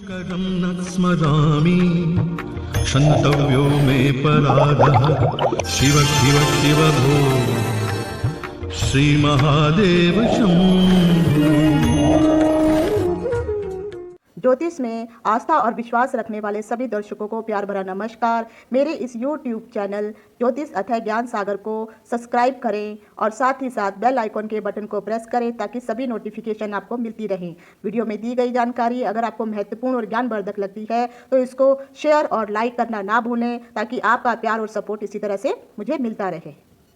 शङ्करं न स्मरामि क्षन्तव्यो मे पराधः शिव शिव शिव भो श्रीमहादेव शम्भो। ज्योतिष में आस्था और विश्वास रखने वाले सभी दर्शकों को प्यार भरा नमस्कार। मेरे इस YouTube चैनल ज्योतिष अथय ज्ञान सागर को सब्सक्राइब करें और साथ ही साथ बेल आइकॉन के बटन को प्रेस करें ताकि सभी नोटिफिकेशन आपको मिलती रहें। वीडियो में दी गई जानकारी अगर आपको महत्वपूर्ण और ज्ञानवर्धक लगती है तो इसको शेयर और लाइक करना ना भूलें ताकि आपका प्यार और सपोर्ट इसी तरह से मुझे मिलता रहे।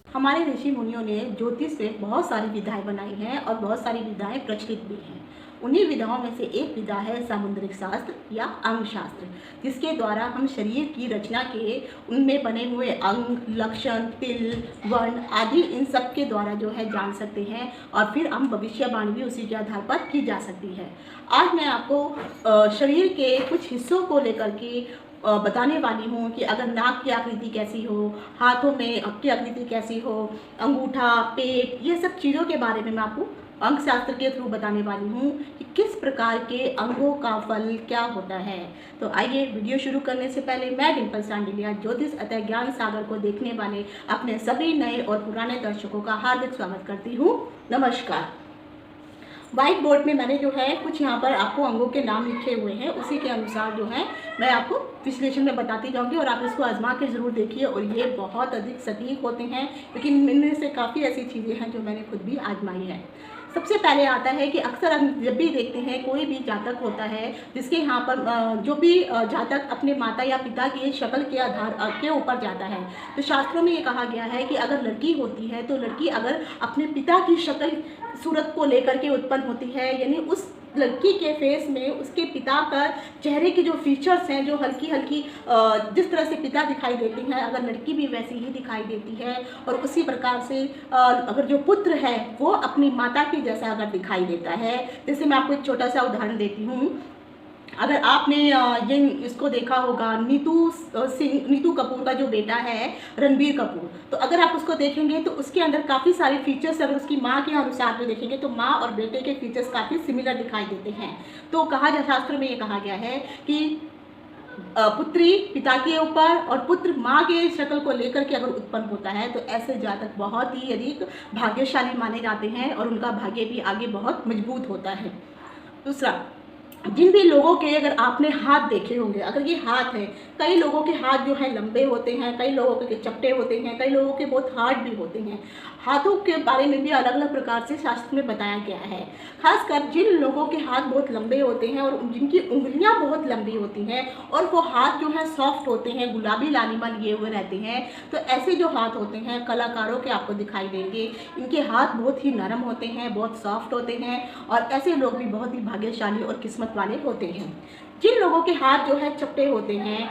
हमारे ऋषि मुनियों ने ज्योतिष में बहुत सारी विधाएं बनाई हैं और बहुत सारी विधाएं प्रचलित भी हैं। उन्हीं विधाओं में से एक विधा है सामुद्रिक शास्त्र या अंग शास्त्र, जिसके द्वारा हम शरीर की रचना के उनमें बने हुए अंग, लक्षण, तिल, वर्ण आदि इन सब के द्वारा जो है जान सकते हैं और फिर हम भविष्यवाणी भी उसी के आधार पर की जा सकती है। आज मैं आपको शरीर के कुछ हिस्सों को लेकर के बताने वाली हूँ कि अगर नाक की आकृति कैसी हो, हाथों में की आकृति कैसी हो, अंगूठा, पेट, ये सब चीज़ों के बारे में मैं आपको अंग शास्त्र के थ्रू बताने वाली हूँ कि किस प्रकार के अंगों का फल क्या होता है। तो आइए वीडियो शुरू करने से पहले मैं डिम्पल सांडिलिया ज्योतिष अथय ज्ञान सागर को देखने वाले अपने सभी नए और पुराने दर्शकों का हार्दिक स्वागत करती हूँ। नमस्कार। व्हाइट बोर्ड में मैंने जो है कुछ यहाँ पर आपको अंगों के नाम लिखे हुए हैं, उसी के अनुसार जो है मैं आपको विश्लेषण में बताती जाऊंगी और आप इसको आजमा के ज़रूर देखिए। और ये बहुत अधिक सटीक होते हैं, लेकिन इनमें से काफ़ी ऐसी चीज़ें हैं जो मैंने खुद भी आजमाई है। सबसे पहले आता है कि अक्सर हम जब भी देखते हैं कोई भी जातक होता है जिसके यहाँ पर जो भी जातक अपने माता या पिता की शक्ल के आधार के ऊपर जाता है, तो शास्त्रों में ये कहा गया है कि अगर लड़की होती है तो लड़की अगर अपने पिता की शक्ल सूरत को लेकर के उत्पन्न होती है, यानी उस लड़की के फेस में उसके पिता का चेहरे की जो फीचर्स हैं, जो हल्की हल्की जिस तरह से पिता दिखाई देती हैं, अगर लड़की भी वैसी ही दिखाई देती है और उसी प्रकार से अगर जो पुत्र है वो अपनी माता की जैसा अगर दिखाई देता है। जैसे मैं आपको एक छोटा सा उदाहरण देती हूँ। अगर आपने ये इसको देखा होगा, नीतू कपूर का जो बेटा है रणबीर कपूर, तो अगर आप उसको देखेंगे तो उसके अंदर काफ़ी सारे फीचर्स अगर उसकी माँ के अनुसार में देखेंगे तो माँ और बेटे के फीचर्स काफ़ी सिमिलर दिखाई देते हैं। तो शास्त्र में ये कहा गया है कि पुत्री पिता के ऊपर और पुत्र माँ के शक्ल को लेकर के अगर उत्पन्न होता है तो ऐसे जातक बहुत ही अधिक भाग्यशाली माने जाते हैं और उनका भाग्य भी आगे बहुत मजबूत होता है। दूसरा, जिन भी लोगों के अगर आपने हाथ देखे होंगे, अगर ये हाथ है, कई लोगों के हाथ जो है लंबे होते हैं, कई लोगों के चपटे होते हैं, कई लोगों के बहुत हार्ड भी होते हैं। हाथों के बारे में भी अलग अलग प्रकार से शास्त्र में बताया गया है। खासकर जिन लोगों के हाथ बहुत लंबे होते हैं और जिनकी उंगलियां बहुत लंबी होती हैं और वो हाथ जो है सॉफ्ट होते हैं, गुलाबी लालिमा लिए हुए रहते हैं, तो ऐसे जो हाथ होते हैं कलाकारों के आपको दिखाई देंगे। इनके हाथ बहुत ही नरम होते हैं, बहुत सॉफ्ट होते हैं और ऐसे लोग भी बहुत ही भाग्यशाली और किस्मत वाले होते हैं। जिन लोगों के हाथ जो है चपटे होते हैं,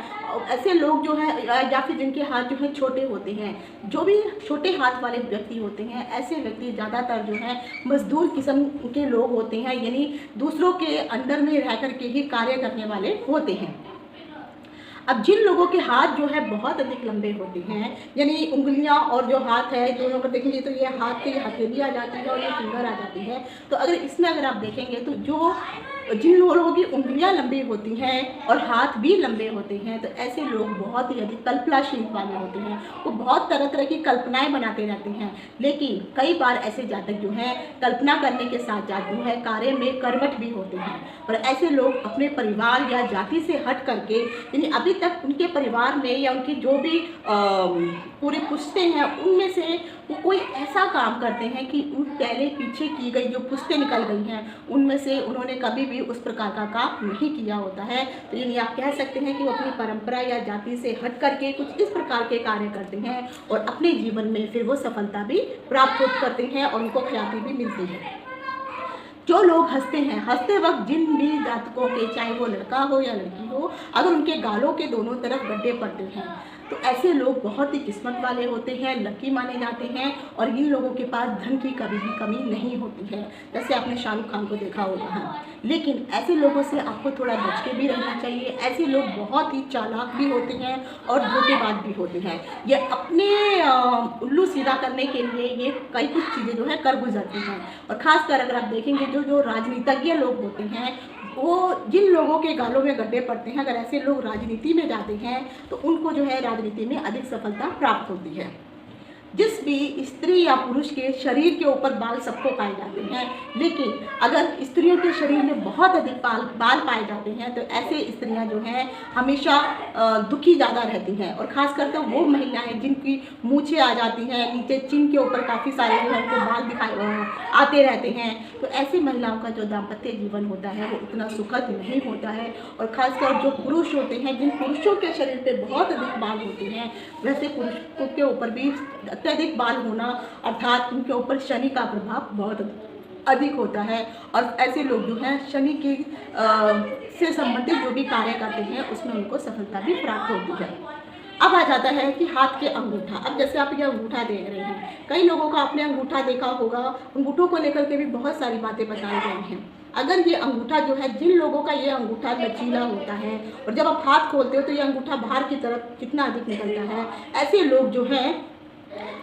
ऐसे लोग जो है या फिर जिनके हाथ जो है छोटे होते हैं, जो भी छोटे हाथ वाले व्यक्ति होते हैं, ऐसे व्यक्ति ज़्यादातर जो है मजदूर किस्म के लोग होते हैं, यानी दूसरों के अंडर में रह कर के ही कार्य करने वाले होते हैं। अब जिन लोगों के हाथ जो है बहुत अधिक लंबे होते हैं, यानी उंगलियां और जो हाथ है दोनों को देखेंगे तो ये हाथ की हथेली आ जाती है और ये फिंगर आ जाती है। तो अगर इसमें अगर आप देखेंगे तो जिन लोगों की उंगलियां लंबी होती हैं और हाथ भी लंबे होते हैं, तो ऐसे लोग बहुत ही अधिक कल्पनाशील वाले होते हैं। वो बहुत तरह तरह की कल्पनाएं बनाते रहते हैं, लेकिन कई बार ऐसे जातक जो हैं कल्पना करने के साथ साथ जो है कार्य में कर्मठ भी होते हैं। और ऐसे लोग अपने परिवार या जाति से हट करके, यानी अभी तक उनके परिवार में या उनकी जो भी पूरी पुश्तें हैं उनमें से वो कोई ऐसा काम करते हैं कि उन पहले पीछे की गई जो पुश्तें निकल गई हैं उनमें से उन्होंने कभी भी उस प्रकार का काम नहीं किया होता है। तो यानी आप कह सकते हैं कि वो अपनी परंपरा या जाति से हट करके कुछ इस प्रकार के कार्य करते हैं और अपने जीवन में फिर वो सफलता भी प्राप्त करते हैं और उनको ख्याति भी मिलती है। जो लोग हंसते हैं, हंसते वक्त जिन भी जातकों के, चाहे वो लड़का हो या लड़की हो, अगर उनके गालों के दोनों तरफ गड्ढे पड़ते हैं तो ऐसे लोग बहुत ही किस्मत वाले होते हैं, लकी माने जाते हैं और इन लोगों के पास धन की कभी भी कमी नहीं होती है। जैसे आपने शाहरुख खान को देखा होगा। हाँ, लेकिन ऐसे लोगों से आपको थोड़ा बच के भी रहना चाहिए। ऐसे लोग बहुत ही चालाक भी होते हैं और धोखेबाज भी होते हैं। ये अपने उल्लू सीधा करने के लिए ये कई कुछ चीज़ें जो है कर गुजरते हैं। और ख़ासकर अगर आप देखेंगे जो राजनीतिज्ञ लोग होते हैं वो जिन लोगों के गालों में गड्ढे पड़ते हैं, अगर ऐसे लोग राजनीति में जाते हैं तो उनको जो है राजनीति में अधिक सफलता प्राप्त होती है। जिस भी स्त्री या पुरुष के शरीर के ऊपर बाल सबको पाए जाते हैं, लेकिन अगर स्त्रियों के शरीर में बहुत अधिक बाल पाए जाते हैं तो ऐसे स्त्रियां जो हैं हमेशा दुखी ज़्यादा रहती हैं। और ख़ासकर तो वो महिलाएं जिनकी मूछें आ जाती हैं, नीचे चिन के ऊपर काफ़ी सारे जो है उनको बाल आते रहते हैं, तो ऐसी महिलाओं का जो दाम्पत्य जीवन होता है वो उतना सुखद नहीं होता है। और ख़ासकर जो पुरुष होते हैं, जिन पुरुषों के शरीर पे बहुत अधिक बाल होते हैं, वैसे पुरुषों के ऊपर भी अत्यधिक बाल होना अर्थात उनके ऊपर शनि का प्रभाव बहुत अधिक होता है। और ऐसे लोग जो हैं शनि के से संबंधित जो भी कार्य करते हैं उसमें उनको सफलता भी प्राप्त होती है। अब आ जाता है कि हाथ के अंगूठा। अब जैसे आप ये अंगूठा देख रहे हैं, कई लोगों का आपने अंगूठा देखा होगा, अंगूठों को लेकर के भी बहुत सारी बातें बताई गई हैं। अगर ये अंगूठा जो है, जिन लोगों का ये अंगूठा लचीला होता है और जब आप हाथ खोलते हो तो ये अंगूठा बाहर की तरफ कितना अधिक निकलता है, ऐसे लोग जो हैं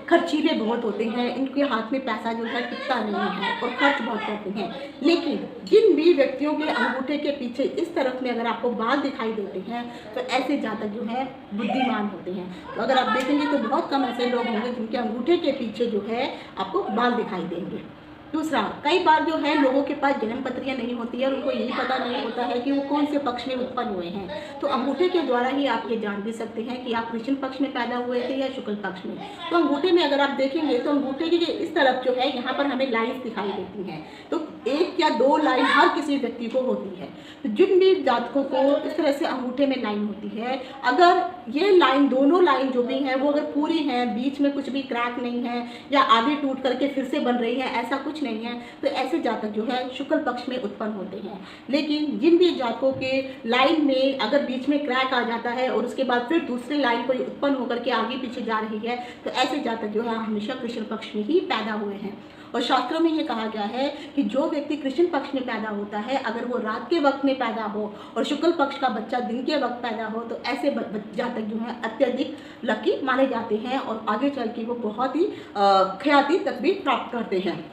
खर्चीले बहुत होते हैं, इनके हाथ में पैसा जो है टिकता नहीं है और खर्च बहुत करते हैं। लेकिन जिन भी व्यक्तियों के अंगूठे के पीछे इस तरफ में अगर आपको बाल दिखाई देते हैं तो ऐसे जातक जो है बुद्धिमान होते हैं। तो अगर आप देखेंगे तो बहुत कम ऐसे लोग होंगे जिनके अंगूठे के पीछे जो है आपको बाल दिखाई देंगे। दूसरा, कई बार जो है लोगों के पास जन्म पत्रियाँ नहीं होती है और उनको यही पता नहीं होता है कि वो कौन से पक्ष में उत्पन्न हुए हैं, तो अंगूठे के द्वारा ही आप ये जान भी सकते हैं कि आप कृष्ण पक्ष में पैदा हुए थे या शुक्ल पक्ष में। तो अंगूठे में अगर आप देखेंगे तो अंगूठे की इस तरफ जो है यहाँ पर हमें लाइन्स दिखाई देती हैं, तो 1 या 2 लाइन हर किसी व्यक्ति को होती है। तो जिन भी जातकों को इस तरह से अंगूठे में लाइन होती है, अगर ये लाइन, दोनों लाइन जो भी हैं वो अगर पूरी हैं, बीच में कुछ भी क्रैक नहीं है या आधी टूट करके फिर से बन रही है, ऐसा कुछ नहीं है, तो ऐसे जातक जो है शुक्ल पक्ष में उत्पन्न होते हैं। लेकिन जिन भी जातकों के लाइन में अगर बीच में क्रैक आ जाता है और उसके बाद फिर दूसरी लाइन कोई उत्पन्न होकर के आगे पीछे जा रही है, तो ऐसे जातक जो है हमेशा कृष्ण पक्ष में ही पैदा हुए हैं। और शास्त्रों में ये कहा गया है कि जो व्यक्ति कृष्ण पक्ष में पैदा होता है, अगर वो रात के वक्त में पैदा हो और शुक्ल पक्ष का बच्चा दिन के वक्त पैदा हो, तो ऐसे जातक जो है अत्यधिक लकी माने जाते हैं और आगे चल के वो बहुत ही ख्याति तक भी प्राप्त करते हैं।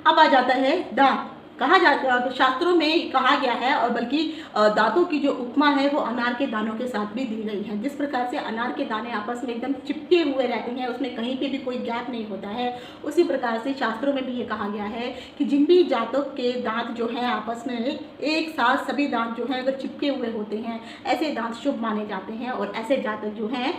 अब आ जाता है दांत। कहा जाता है, शास्त्रों में कहा गया है और बल्कि दांतों की जो उपमा है वो अनार के दानों के साथ भी दी गई है। जिस प्रकार से अनार के दाने आपस में एकदम चिपके हुए रहते हैं, उसमें कहीं पे भी कोई गैप नहीं होता है, उसी प्रकार से शास्त्रों में भी ये कहा गया है कि जिन भी जातकों के दांत जो हैं आपस में एक साथ सभी दांत जो हैं अगर चिपके हुए होते हैं, ऐसे दांत शुभ माने जाते हैं और ऐसे जातक जो हैं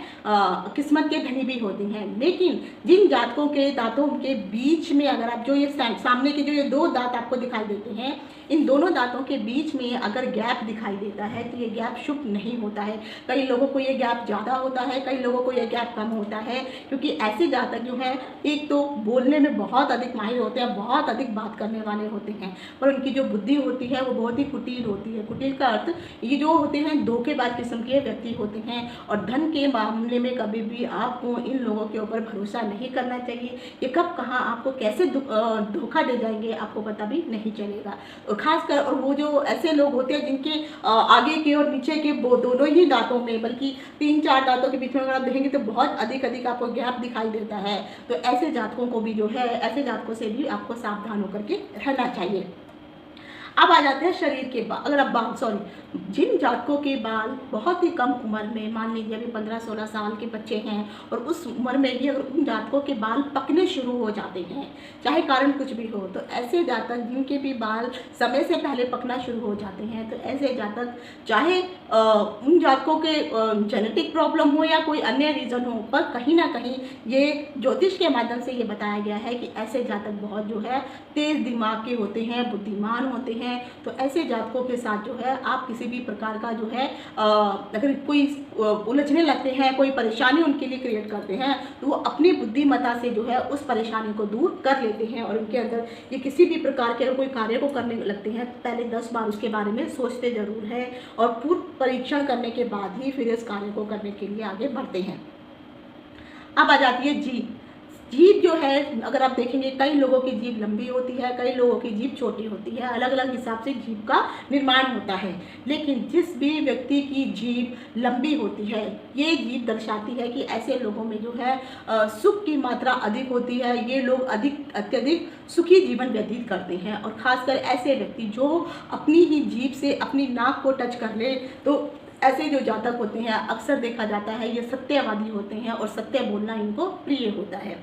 किस्मत के धनी भी होते हैं। लेकिन जिन जातकों के दांतों के बीच में अगर आप जो ये सामने के जो ये 2 दांत आपको दिखाई देते हैं, इन दोनों दांतों के बीच में अगर गैप दिखाई देता है तो ये गैप शुभ नहीं होता है। कई लोगों को ये गैप ज़्यादा होता है, कई लोगों को ये गैप कम होता है, क्योंकि ऐसे जातक जो हैं एक तो बोलने में बहुत अधिक माहिर होते हैं, बहुत अधिक बात करने वाले होते हैं, पर उनकी जो बुद्धि होती है वो बहुत ही कुटिल होती है। कुटिल का अर्थ ये जो होते हैं धोखेबाज किस्म के व्यक्ति होते हैं। और धन के मामले में कभी भी आपको इन लोगों के ऊपर भरोसा नहीं करना चाहिए। ये कब कहाँ आपको कैसे धोखा दे जाएंगे आपको पता भी नहीं चलेगा। खासकर और वो जो ऐसे लोग होते हैं जिनके आगे के और नीचे के दोनों ही दांतों में, बल्कि 3-4 दांतों के बीच में अगर आप देखेंगे तो बहुत अधिक आपको गैप दिखाई देता है, तो ऐसे जातकों को भी जो है, ऐसे जातकों से भी आपको सावधान होकर के रहना चाहिए। अब आ जाते हैं शरीर के बाल। अगर आप जिन जातकों के बाल बहुत ही कम उम्र में, मान लीजिए अभी 15-16 साल के बच्चे हैं और उस उम्र में ही अगर उन जातकों के बाल पकने शुरू हो जाते हैं, चाहे कारण कुछ भी हो, तो ऐसे जातक जिनके भी बाल समय से पहले पकना शुरू हो जाते हैं, तो ऐसे जातक चाहे उन जातकों के जेनेटिक प्रॉब्लम हो या कोई अन्य रीज़न हो, पर कहीं ना कहीं ये ज्योतिष के माध्यम से ये बताया गया है कि ऐसे जातक बहुत जो है तेज़ दिमाग के होते हैं, बुद्धिमान होते हैं। तो ऐसे जातकों के साथ जो है आप किसी भी प्रकार का जो है अगर कोई उलझने लगते हैं, कोई परेशानी उनके लिए क्रिएट करते हैं, तो वो अपनी बुद्धिमत्ता से जो है उस परेशानी को दूर कर लेते हैं और उनके अंदर ये किसी भी प्रकार के अगर कोई कार्य को करने लगते हैं पहले 10 बार उसके बारे में सोचते ज़रूर हैं और पूर्व परीक्षण करने के बाद ही फिर इस कार्य को करने के लिए आगे बढ़ते हैं। अब आ जाती है जीभ। जीभ जो है अगर आप देखेंगे कई लोगों की जीभ लंबी होती है, कई लोगों की जीभ छोटी होती है, अलग अलग हिसाब से जीभ का निर्माण होता है। लेकिन जिस भी व्यक्ति की जीभ लंबी होती है, ये जीभ दर्शाती है कि ऐसे लोगों में जो है सुख की मात्रा अधिक होती है, ये लोग अत्यधिक सुखी जीवन व्यतीत करते हैं। और ख़ासकर ऐसे व्यक्ति जो अपनी ही जीभ से अपनी नाक को टच कर ले, तो ऐसे जो जातक होते हैं अक्सर देखा जाता है ये सत्यवादी होते हैं और सत्य बोलना इनको प्रिय होता है।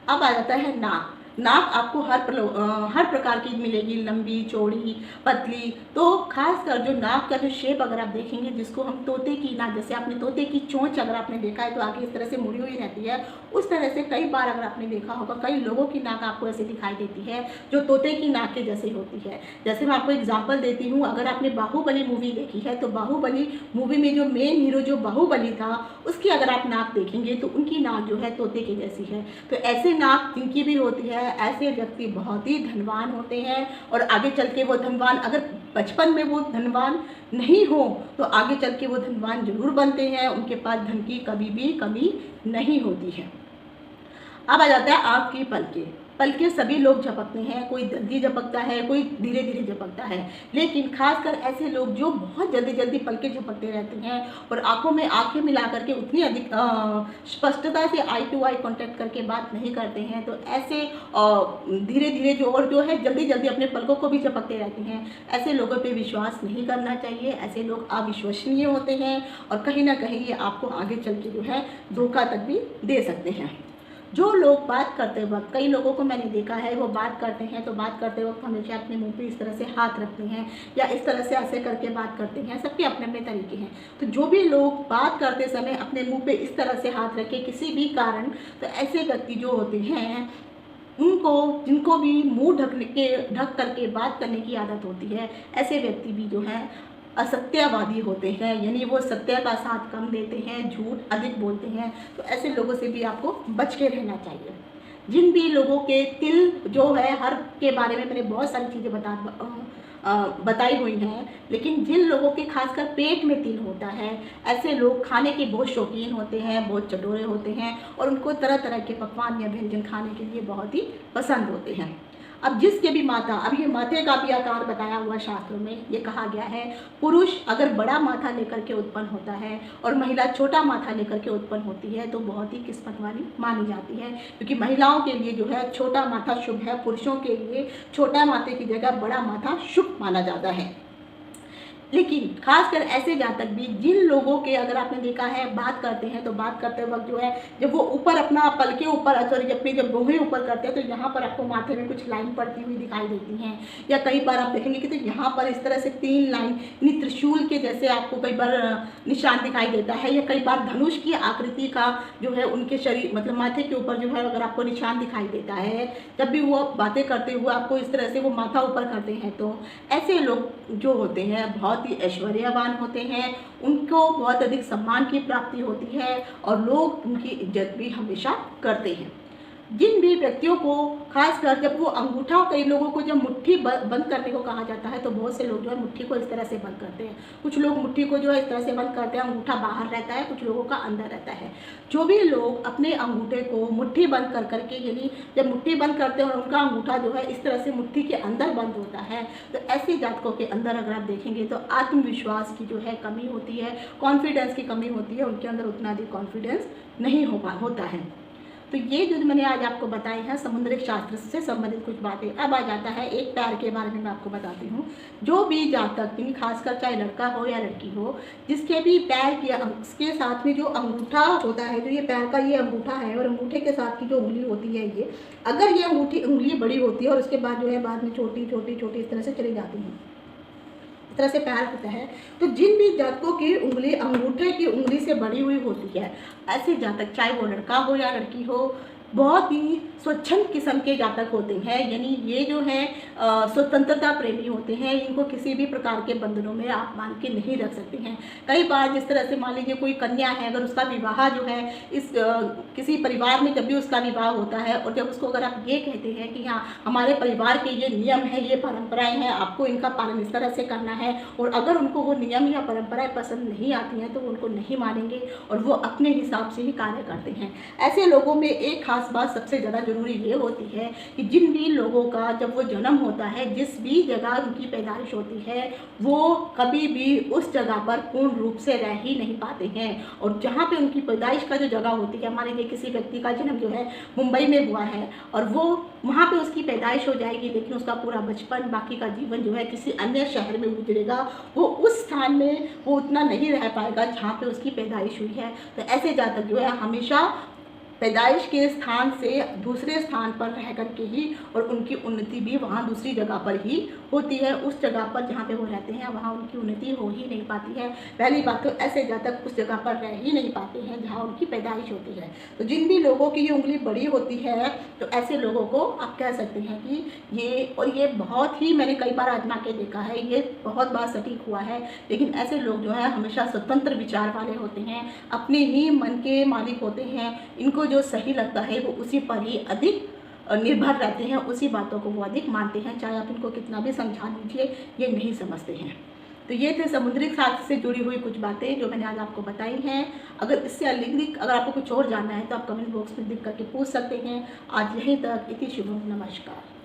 अब आ जाता है नाक। नाक आपको हर प्रकार की मिलेगी, लंबी, चौड़ी, पतली। तो खासकर जो नाक का जो शेप अगर आप देखेंगे, जिसको हम तोते की नाक, जैसे आपने तोते की चोंच अगर आपने देखा है तो आगे इस तरह से मुड़ी हुई रहती है, उस तरह से कई बार अगर आपने देखा होगा कई लोगों की नाक आपको ऐसे दिखाई देती है जो तोते की नाक के जैसे होती है। जैसे मैं आपको एग्जाम्पल देती हूँ, अगर आपने बाहुबली मूवी देखी है तो बाहुबली मूवी में जो मेन हीरो जो बाहुबली था, उसकी अगर आप नाक देखेंगे तो उनकी नाक जो है तोते के जैसी है। तो ऐसे नाक जिनकी भी होती है, ऐसे व्यक्ति बहुत ही धनवान होते हैं। और आगे चल के वो धनवान, अगर बचपन में वो धनवान नहीं हो तो आगे चल के वो धनवान जरूर बनते हैं, उनके पास धन की कभी भी कमी नहीं होती है। अब आ जाता है आँख की पलकें। पलकें सभी लोग झपकते हैं, कोई जल्दी झपकता है, कोई धीरे धीरे झपकता है। लेकिन खासकर ऐसे लोग जो बहुत जल्दी जल्दी पलकें झपकते रहते हैं और आंखों में आंखें मिला करके उतनी अधिक स्पष्टता से आई टू आई कांटेक्ट करके बात नहीं करते हैं, तो ऐसे धीरे धीरे जो है जल्दी जल्दी अपने पलकों को भी झपकते रहते हैं, ऐसे लोगों पे विश्वास नहीं करना चाहिए। ऐसे लोग अविश्वसनीय होते हैं और कहीं ना कहीं ये आपको आगे चल के जो है धोखा तक भी दे सकते हैं। जो लोग बात करते वक्त, कई लोगों को मैंने देखा है वो बात करते हैं तो बात करते वक्त हमेशा अपने मुंह पे इस तरह से हाथ रखते हैं या इस तरह से ऐसे करके बात करते हैं। सबके अपने अपने तरीके हैं। तो जो भी लोग बात करते समय अपने मुंह पे इस तरह से हाथ रखे किसी भी कारण, तो ऐसे व्यक्ति जो होते हैं जिनको भी मुंह ढक करके बात करने की आदत होती है, ऐसे व्यक्ति भी जो है असत्यवादी होते हैं, यानी वो सत्य का साथ कम देते हैं, झूठ अधिक बोलते हैं। तो ऐसे लोगों से भी आपको बच के रहना चाहिए। जिन भी लोगों के तिल जो है, हर के बारे में मैंने बहुत सारी चीज़ें बताई हुई हैं, लेकिन जिन लोगों के खासकर पेट में तिल होता है, ऐसे लोग खाने के बहुत शौकीन होते हैं, बहुत चटोरे होते हैं और उनको तरह तरह के पकवान या व्यंजन खाने के लिए बहुत ही पसंद होते हैं। अब जिसके भी माथा, अब ये माथे का भी आकार बताया हुआ शास्त्रों में, ये कहा गया है पुरुष अगर बड़ा माथा लेकर के उत्पन्न होता है और महिला छोटा माथा लेकर के उत्पन्न होती है तो बहुत ही किस्मत वाली मानी जाती है, क्योंकि महिलाओं के लिए जो है छोटा माथा शुभ है, पुरुषों के लिए छोटा माथे की जगह बड़ा माथा शुभ माना जाता है। लेकिन खासकर ऐसे जातक भी जिन लोगों के अगर आपने देखा है बात करते हैं तो बात करते वक्त जो है जब वो ऊपर अपना पलके ऊपर सॉरी अपनी जब भौहें ऊपर करते हैं तो यहाँ पर आपको माथे में कुछ लाइन पड़ती हुई दिखाई देती हैं, या कई बार आप देखेंगे कि तो यहाँ पर इस तरह से 3 लाइन यानी त्रिशूल के जैसे आपको कई बार निशान दिखाई देता है, या कई बार धनुष की आकृति का जो है उनके शरीर मतलब माथे के ऊपर जो है अगर आपको निशान दिखाई देता है, जब भी वो बातें करते हुए आपको इस तरह से वो माथा ऊपर करते हैं, तो ऐसे लोग जो होते हैं बहुत ही ऐश्वर्यवान होते हैं, उनको बहुत अधिक सम्मान की प्राप्ति होती है और लोग उनकी इज्जत भी हमेशा करते हैं। जिन भी व्यक्तियों को खासकर जब वो अंगूठा, कई लोगों को जब मुट्ठी बंद करने को कहा जाता है तो बहुत से लोग जो है मुट्ठी को इस तरह से बंद करते हैं। कुछ लोग मुट्ठी को जो है इस तरह से बंद करते हैं, अंगूठा बाहर रहता है, कुछ लोगों का अंदर रहता है। जो भी लोग अपने अंगूठे को मुट्ठी बंद कर करके, यानी जब मुट्ठी बंद करते हैं और उनका अंगूठा जो है इस तरह से मुट्ठी के अंदर बंद होता है, तो ऐसे जातकों के अंदर अगर आप देखेंगे तो आत्मविश्वास की जो है कमी होती है, कॉन्फिडेंस की कमी होती है, उनके अंदर उतना अधिक कॉन्फिडेंस नहीं होता है। तो ये जो मैंने आज आपको बताए हैं समुद्रिक शास्त्र से संबंधित कुछ बातें। अब आ जाता है एक पैर के बारे में मैं आपको बताती हूँ। जो भी जातक यानी खासकर चाहे लड़का हो या लड़की हो, जिसके भी पैर के साथ में जो अंगूठा होता है, जो ये पैर का ये अंगूठा है और अंगूठे के साथ की जो उंगली होती है, ये अगर ये उंगली बड़ी होती है और उसके बाद जो है बाद में छोटी छोटी छोटी इस तरह से चली जाती है, इस तरह से पैर होता है, तो जिन भी जातकों की उंगली अंगूठे की उंगली से बड़ी हुई होती है, ऐसे जातक चाहे वो लड़का हो या लड़की हो, बहुत ही स्वच्छंद किस्म के जातक होते हैं। यानी ये जो है स्वतंत्रता प्रेमी होते हैं, इनको किसी भी प्रकार के बंधनों में आप मान के नहीं रख सकते हैं। कई बार जिस तरह से मान लीजिए कोई कन्या है, अगर उसका विवाह जो है इस किसी परिवार में जब भी उसका विवाह होता है और जब उसको अगर आप ये कहते हैं कि हाँ हमारे परिवार के ये नियम है, ये परंपराएं हैं, आपको इनका पालन इस तरह से करना है, और अगर उनको वो नियम या परंपराएं पसंद नहीं आती हैं तो वो उनको नहीं मानेंगे और वो अपने हिसाब से ही कार्य करते हैं। ऐसे लोगों में एक खास खास बात सबसे ज़्यादा ज़रूरी ये होती है कि जिन भी लोगों का जब वो जन्म होता है, जिस भी जगह उनकी पैदाइश होती है, वो कभी भी उस जगह पर पूर्ण रूप से रह ही नहीं पाते हैं। और जहाँ पे उनकी पैदाइश का जो जगह होती है, मान लीजिए किसी व्यक्ति का जन्म जो है मुंबई में हुआ है और वो वहाँ पे उसकी पैदाइश हो जाएगी, लेकिन उसका पूरा बचपन, बाकी का जीवन जो है किसी अन्य शहर में गुजरेगा, वो उस स्थान में वो उतना नहीं रह पाएगा जहाँ पे उसकी पैदाइश हुई है। तो ऐसे जातक जो है हमेशा पैदाइश के स्थान से दूसरे स्थान पर रह कर के ही, और उनकी उन्नति भी वहाँ दूसरी जगह पर ही होती है। उस जगह पर जहाँ पे वो रहते हैं वहाँ उनकी उन्नति हो ही नहीं पाती है। पहली बात तो ऐसे जातक उस जगह पर रह ही नहीं पाते हैं जहाँ उनकी पैदाइश होती है। तो जिन भी लोगों की ये उंगली बड़ी होती है, तो ऐसे लोगों को आप कह सकते हैं कि ये बहुत ही, मैंने कई बार आजमा के देखा है, ये बहुत बार सटीक हुआ है। लेकिन ऐसे लोग जो है हमेशा स्वतंत्र विचार वाले होते हैं, अपने ही मन के मालिक होते हैं। इनको जो सही लगता है वो उसी पर ही अधिक निर्भर रहते हैं, उसी बातों को वो अधिक मानते हैं, चाहे आप इनको कितना भी समझा लीजिए, ये नहीं समझते हैं। तो ये थे समुद्रिक शास्त्र से जुड़ी हुई कुछ बातें जो मैंने आज आपको बताई हैं। अगर इससे अधिक अगर आपको कुछ और जानना है तो आप कमेंट बॉक्स में लिख करके पूछ सकते हैं। आज यहीं तक। इति शुभम, नमस्कार।